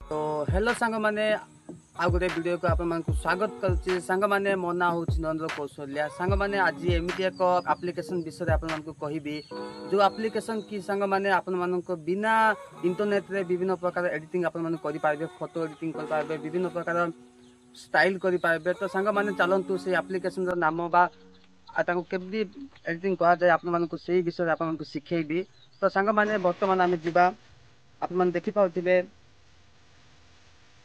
तो हेलो सांग माने आ गोटे वीडियो को आपण मानकु स्वागत करूची। सांग माने मो ना होची नरेंद्र कौशल्या। सांग माने आज एमिति एक एप्लिकेशन विषय आपण मानकु कहिबी जो एप्लिकेशन की सांग माने आपण मानकु बिना इंटरनेट रे विभिन्न प्रकार एडिटिंग आपण माने करि पारबे, फोटो एडिटिंग करि पारबे, विभिन्न प्रकार स्टाइल करि पारबे। तो सांग माने चलंतु से एप्लिकेशन रो नाम बा ताको केबदी एडिटिंग करा जाय आपण मानकु सेही विषय आपण मानकु सिखेइबी। तो सांग माने वर्तमान आमे जिबा आपण माने देखि पाउथिबे।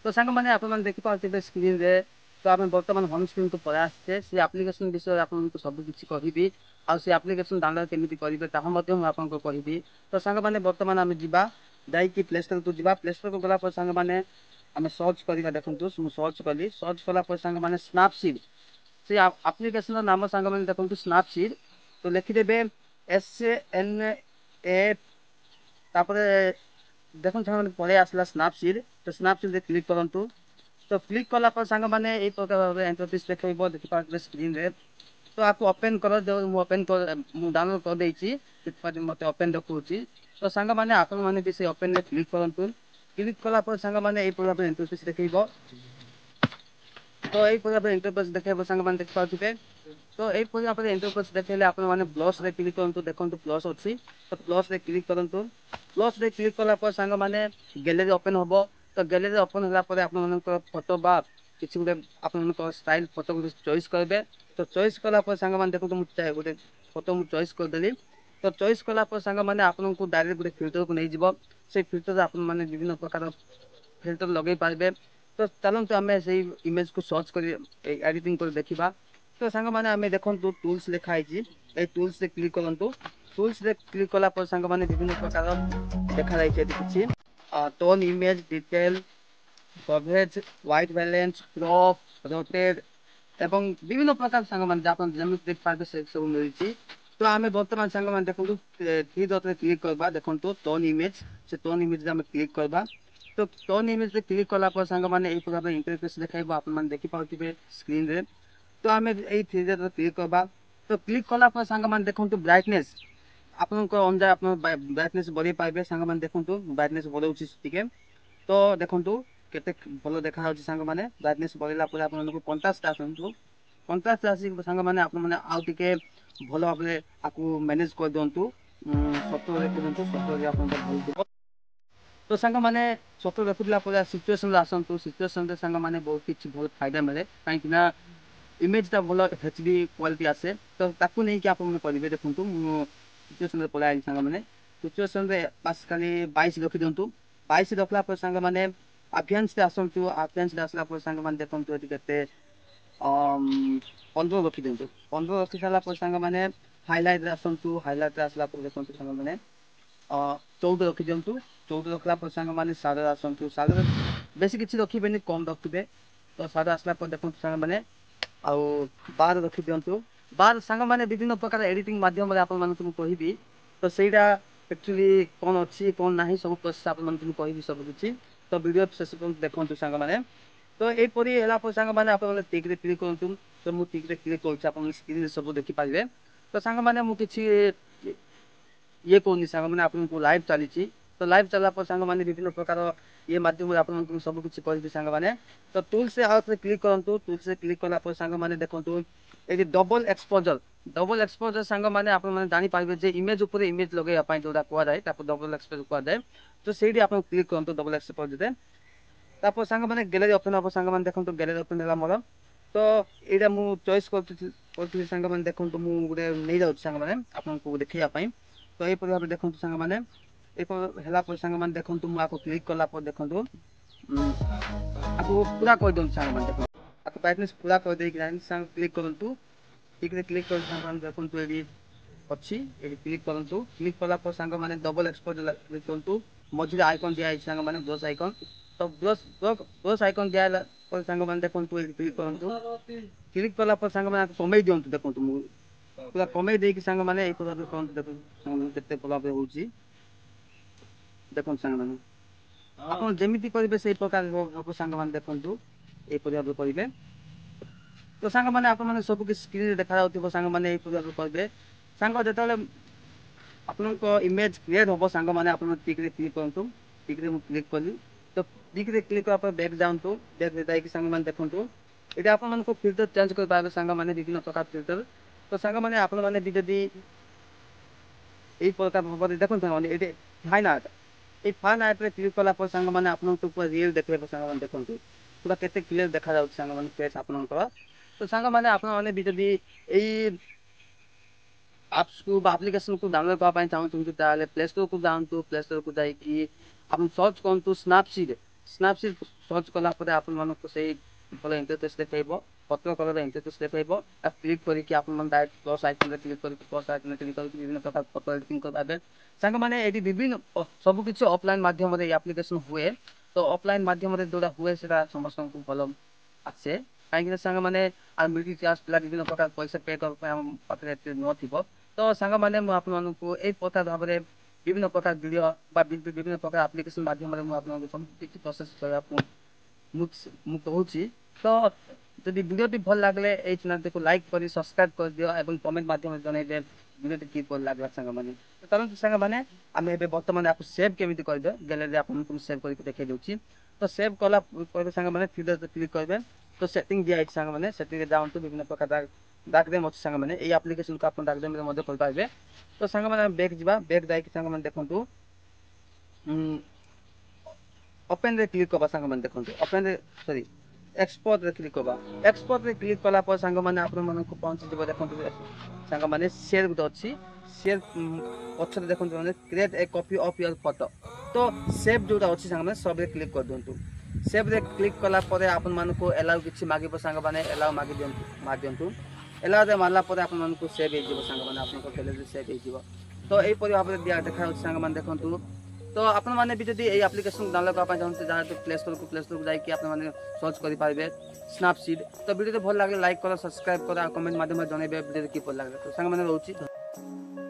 तो सांग माने आपण माने देखि पाउथिबे स्क्रीन रे। तो आपण वर्तमान होम स्क्रीन को पळा आछे से एप्लिकेशन विषय आपण को सब किछि कहिबी आ से एप्लिकेशन डाउनलोड केमिति करिवे ताहा मध्ये हम आपण को कहिबी। तो सांग माने वर्तमान आमे जिबा जाई कि प्ले स्टोर को जिबा। प्ले स्टोर को गला पर सांग माने आमे सर्च करिवा। देखंतु सु सर्च कली, सर्च कला पर सांग माने स्नैपसीड से एप्लिकेशन रो नाम सांग माने देखंतु स्नैपसीड। तो लिखि देबे SNAP तापरे देखो सांग माने पळे आसला स्नैपसीड। तो स्नैपसीड रे क्लिक करंतु। तो क्लिक कला पर सांग माने ए प्रकार इंटरफेस देखैबो देखि पारे स्क्रीन रे। तो आपको ओपन करो, जो मु ओपन कर मु डाउनलोड कर देछि पर मते ओपन देखौछि। तो सांग माने आपण माने भी से ओपन रे क्लिक करंतु। क्लिक कला पर सांग माने ए प्रकार इंटरफेस देखैबो। तो ए प्रकार इंटरफेस देखैबो सांग माने देखि पाउथिबे। तो ए प्रकार इंटरफेस देखैले आपण माने प्लस रे क्लिक करंतु। देखंतु प्लस अछि तो प्लस रे क्लिक करंतु। प्लस रे क्लिक कला पर सांग माने गैलरी ओपन होबो। तो गैलरी ओपन होला पर आपण मानकर फोटो बा किछि गुटे आपण मानकर स्टाइल फोटो को चॉइस करबे। तो चॉइस कला पर सांग माने देखंतु मु चाहे गुटे फोटो मु चॉइस कर देली। तो चॉइस कला पर सांग माने आपण को डायरेक्ट गुटे फिल्टर को नै जिवो। से फिल्टर आपण माने विभिन्न प्रकार फिल्टर लगे पारबे। तो चलंतु हमें सेही इमेज को सर्च करी एडिटिंग कर देखिबा। तो सांग माने हमें देखंतु टूल्स लिखा आइछि। ए टूल्स से क्लिक करंतु। टूल्स रे क्लिक कला पर सांग माने विभिन्न प्रकार देखा जाइछि किछि tone, image, detail, coverage, white balance, crop, rotate एवं विभिन्न प्रकार सांग माने आपण जेमिति देख पाबे से सब मिलछि। तो आमे वर्तमान सांग माने देखंतु थ्री डॉट रे क्लिक करबा। देखंतु टोन इमेज, से टोन इमेज रे हम क्लिक करबा। तो टोन इमेज रे क्लिक कला पर सांग माने ए प्रकार इंटरफेस देखाइबो आपण माने देखि पाउथिबे स्क्रीन रे। तो आमे ए थ्री डॉट रे क्लिक करबा। तो क्लिक कला पर सांग माने देखंतु ब्राइटनेस आपण को अंदर आपण ब्राइटनेस बढी पाइबे। सांग माने देखंतु ब्राइटनेस बढौछि टिके। तो देखंतु केते भलो देखा होछि सांग माने ब्राइटनेस बढिला पर आपण को 50 टा आसंतु। 50 टा आसी सांग माने आपण माने आउ टिके भलो भाबे आकु मैनेज कर दंतु। 70 रे करंतु, 70 रे आपण भल दिबो। तो सांग माने 70 रखुला पर सिचुएशन आसंतु। सिचुएशन रे सांग माने बहुत किछि बहुत फायदा मिले काई कि ना इमेज ता भलो एचडी क्वालिटी आसे। तो ताकू नै कि आपण करिवे। देखंतु सिचुएशन रे पळाइ सांग माने सिचुएशन रे पास खाली 22 रखि दंतु। 22 रखला पर सांग माने अभियंस रे आसंतु। अभियंस रे आसला पर सांग माने देखंतु एति केते 15 रखि दंतु। 15 रखि साला पर सांग माने हाइलाइट रे आसंतु। हाइलाइट रे आसला पर देखंतु सांग माने 14 रखि दंतु। 14 रखला पर सांग माने 7 आसंतु। 7 बेसी किछि रखिबेनी, कम रखिबे। तो 7 आसला पर देखंतु सांग माने आ 12 रखि दियंतु। 12 सांग माने विभिन्न प्रकार एडिटिंग माध्यम रे आपण मानकु कहिबी। तो सेइडा एक्चुअली कोन अछि कोन नाही सब प्रोसेस आपण मानकु कहिबी सब किछि। तो वीडियो शेष पर देखंतु सांग माने। तो ए परी एला पर सांग माने आपण टिक रे क्लिक करंतु। तो मु टिक रे क्लिक करछि आपण स्क्रीन रे सब देखि पाइबे। तो सांग माने मु किछि ये कोनी सांग माने आपण को लाइव चलीछि। तो लाइव चला पर सांग माने विभिन्न प्रकार ये माध्यम रे आपण को सब किछि कहिबी सांग माने। तो टूल से आउट रे क्लिक करंतु। टूल से क्लिक कला पर सांग माने देखंतु A double exposure. Double exposure सांग माने आपण माने जानि पाइबे जे इमेज ऊपर इमेज लगेया पई जोडा कोआ जाय तापर डबल एक्सपोजर कोआ जाय। तो सेडी आपण क्लिक करंतु डबल एक्सपोजर रे। तापर सांग माने गैलरी ओपन हो सांग माने देखंतु गैलरी ओपन होला मोर। तो एडा मु चॉइस करथि सांग माने देखंतु मु गुडे नै जाउ सांग माने आपण को देखिया पई। तो ए परि भाबे देखंतु सांग माने ए हेला पर सांग माने देखंतु मु आको क्लिक कला पर देखंतु आको पूरा कर दंतु सांग माने देखंतु आको ब्राइटनेस पूरा कर देइ कि सांग क्लिक करंतु। ठीक रे क्लिक कर सांग माने देखंतु एडी अछि। एडी क्लिक करंतु। क्लिक कला पर सांग माने डबल एक्सपोजर क्लिक करंतु। मझिरे आइकन दिया सांग माने ब्रश आइकन। तो ब्रश आइकन दिया पर सांग माने देखंतु एडी क्लिक करंतु। क्लिक कला पर सांग माने कमै दियंतु। देखंतु मु पूरा कमै देइ कि सांग माने ए पूरा करंतु। देखंतु केते भला बे होउची देखंतु सांग माने आपण जेमिति करिवे सेही प्रकार हो सांग माने देखंतु ए परि भाबे करिवे। तो सांग माने आपण माने सब कि स्क्रीन रे देखा जाउथिबो सांग माने ए परि भाबे करिवे। सांग जेतले आपन को इमेज क्लियर होबो सांग माने आपण टिक रे क्लिक करंतु। टिक रे मु क्लिक करली। तो डिग्री क्लिक करा पर बैक जाऊँ तो बैक जाइए सांग मैंने देखूँ ये आप फिल्टर चेंज कर पाए सांग मैंने विभिन्न प्रकार फिल्टर तो सांग मैंने आप जदि এই প্রকার ভাবে দেখুন সাଙ୍ଗମାନେ এটি ফাইন আর্ট এই ফাইন আর্টରେ କ୍ଲିକ୍ କଲା ପରେ ସାଙ୍ଗମାନେ ଆପଣଙ୍କୁ ପୁରା ରିଏଲ୍ ଦେଖିବେ ସାଙ୍ଗମାନେ ଦେଖନ୍ତୁ ପୁରା କେତେ କ୍ଲିୟର ଦେଖାଯାଉଛି ସାଙ୍ଗମାନେ ଫେସ୍ ଆପଣଙ୍କର ତ ସାଙ୍ଗମାନେ ଆପଣମାନେ ବି ଯଦି ଏଇ ଆପ୍ସକୁ ବା ଆପ୍ଲିକେସନକୁ ଡାଉନଲୋଡ୍ କରିବା ପାଇଁ ଚାହୁଁଛନ୍ତି ତାହେଲେ ପ୍ଲେ ଷ୍ଟୋରକୁ ଯାଆନ୍ତୁ ପ୍ଲେ ଷ୍ଟୋରକୁ ଯାଇକି ଆପଣ ସର୍ଚ୍ଚ କରନ୍ତୁ ସ୍ନାପସିଡ୍ ସ୍ନାପସିଡ୍ ସର୍ଚ୍ଚ କଲା ପରେ ଆପଣମାନଙ୍କୁ ସେଇ ଭଲ ଇଣ୍ଟରଫେସ୍ ଦେଖାଇବ ପତ୍ର କଲର ଇଣ୍ଟରଫେସ୍ ଦେଖାଇବ କ୍ଲିକ୍ କରିକି ଆପଣମାନେ ଡାଇରେକ୍ଟ ପ୍ଲସ୍ ଆଇକନ୍ରେ କ୍ଲିକ୍ କରିକି ପ୍ଲସ୍ ଆଇକନ୍ରେ କ୍ଲିକ୍ କରିକି ବିଭିନ୍ନ ପ୍ରକାର ଫଟୋ ଏଡିଟିଂ କରିପାରିବେ ସାଙ୍ଗମାନେ ଏଠି ବିଭିନ୍ନ ସବୁକିଛି ଅଫଲାଇନ୍ ମାଧ୍ୟମରେ ଏଇ ଆପ୍ଲିକେସନ ହୁଏ ତ ଅଫଲାଇନ୍ ମାଧ୍ୟମରେ ଯେଉଁଟା ହୁଏ ସେଟା ସମସ୍ତଙ୍କୁ ଭଲ ଆସେ କାହିଁକିନା ସାଙ୍ଗମାନେ ଆଉ ମିଡିଲ୍ କ୍ଲାସ୍ ପିଲା ବିଭିନ୍ନ ପ୍ରକାର ପଇସା ପେ କରିବା ପାଇଁ ଆମ ପାଖରେ ଏତେ ନଥିବ ତ ସାଙ୍ଗମାନେ ମୁଁ ଆପଣମାନଙ୍କୁ ଏଇ ପ୍ରକାର ଭାବରେ ବିଭିନ୍ନ ପ୍ରକାର ଭିଡ଼ିଓ ବା ବିଭିନ୍ନ ପ୍ରକାର ଆପ୍ଲିକେସନ ମାଧ୍ୟମରେ ମୁଁ ଆପଣଙ୍କୁ ସବୁ କିଛି ପ୍ରୋସେସ୍ କରିବାକୁ ମୁଁ କହୁଛି ତ ଯଦି ଭିଡ଼ିଓଟି ଭଲ ଲାଗିଲେ ଏଇ ଚ୍ୟାନେଲଟିକୁ ଲାଇକ୍ କରି ସବସ୍କ୍ରାଇବ୍ କରିଦିଅ ଏବଂ କମେଣ୍ଟ ମାଧ୍ୟମରେ ଜଣାଇବେ ଭିଡ଼ିଓଟି କିପରି ଲାଗିଲା ସାଙ୍ଗମାନେ ଚାଲନ୍ତୁ ସାଙ୍ଗମାନେ ଆମେ ଏବେ ବର୍ତ୍ତମାନ ଆକୁ ସେଭ୍ କେମିତି କରିବେ ଗ୍ୟାଲେରୀରେ ଆପଣଙ୍କୁ ସେଭ୍ କରିକି ଦେଖାଇ ଦେଉଛି ତ ସେଭ୍ କଲା ପରେ ସାଙ୍ଗମାନେ ଫିଲ୍ଟରରେ କ୍ଲିକ୍ କରିବେ ତ ସେଟିଂ ଦିଆହେଇଛି ସାଙ୍ଗମାନେ ସେଟିଂରେ ଯାଆନ୍ତୁ ବିଭିନ୍ନ ପ୍ରକାର ଡାର୍କନେମ୍ ଅଛି ସାଙ୍ଗମାନେ ଏଇ ଆପ୍ଲିକେସନକୁ ଆପଣ ଡାର୍କନେମ୍ରେ ମଧ୍ୟ କରିପାରିବେ ତ ସାଙ୍ଗମାନେ ବ୍ୟାକ୍ ଯିବା ବ୍ୟାକ୍ ଯାଇକି ସାଙ୍ଗମାନେ ଦେଖନ୍ତୁ ଓପେନରେ କ୍ଲିକ୍ କରିବା ସାଙ୍ଗମାନେ ଦେଖନ୍ତୁ ଓପେନରେ ସରି ଏକ୍ସପୋର୍ଟରେ କ୍ଲିକ୍ କରିବା ଏକ୍ସପୋର୍ଟରେ କ୍ଲିକ୍ କଲା ପରେ ସାଙ୍ଗମାନେ ଆପଣମାନଙ୍କୁ ପହଞ୍ଚିଯିବ ଦେଖନ୍ତୁ ସାଙ୍ଗମାନେ ସେୟାର ଗୋଟେ ଅଛି ସେୟାର ପଛରେ ଦେଖନ୍ତୁ ମାନେ create A copy of your photo ତ ସେଭ୍ ଯେଉଁଟା ଅଛି ସାଙ୍ଗମାନେ ସବରେ କ୍ଲିକ୍ କରିଦିଅନ୍ତୁ ସେଭ୍ରେ କ୍ଲିକ୍ କଲା ପରେ ଆପଣମାନଙ୍କୁ ଏଲାଉ କିଛି ମାଗିବ ସାଙ୍ଗମାନେ ଏଲାଉ ମାରି ଦିଅନ୍ତୁ ଏଲାଉରେ ମାରିଲା ପରେ ଆପଣମାନଙ୍କୁ ସେଭ୍ ହେଇଯିବ ସାଙ୍ଗମାନେ ଆପଣଙ୍କ ଗ୍ୟାଲେରୀରେ ସେଭ୍ ହେଇଯିବ ତ ଏହିପରି ଭାବରେ ଦେଖାଯାଉଛି ସାଙ୍ଗମାନେ ଦେଖନ୍ତୁ ତ ଆପଣମାନେ ବି ଯଦି ଏଇ ଆପ୍ଲିକେସନ୍ ଡାଉନଲୋଡ୍ କରିବା ପାଇଁ ଚାହୁଁଛନ୍ତି ଯାହା ପ୍ଲେ ଷ୍ଟୋରକୁ ଯାଇକି ଆପଣମାନେ ସର୍ଚ୍ଚ କରିପାରିବେ ସ୍ନାପସିଡ୍ ତ ଭିଡ଼ିଓଟି ଭଲ ଲାଗିଲେ ଲାଇକ୍ କର ସବସ୍କ୍ରାଇବ୍ କର ଆଉ କମେଣ୍ଟ ମାଧ୍ୟମରେ ଜଣାଇବେ ଭିଡ଼ିଓଟି କିପରି ଲାଗିଲା ତ ସାଙ୍ଗମାନେ ରହୁଛି।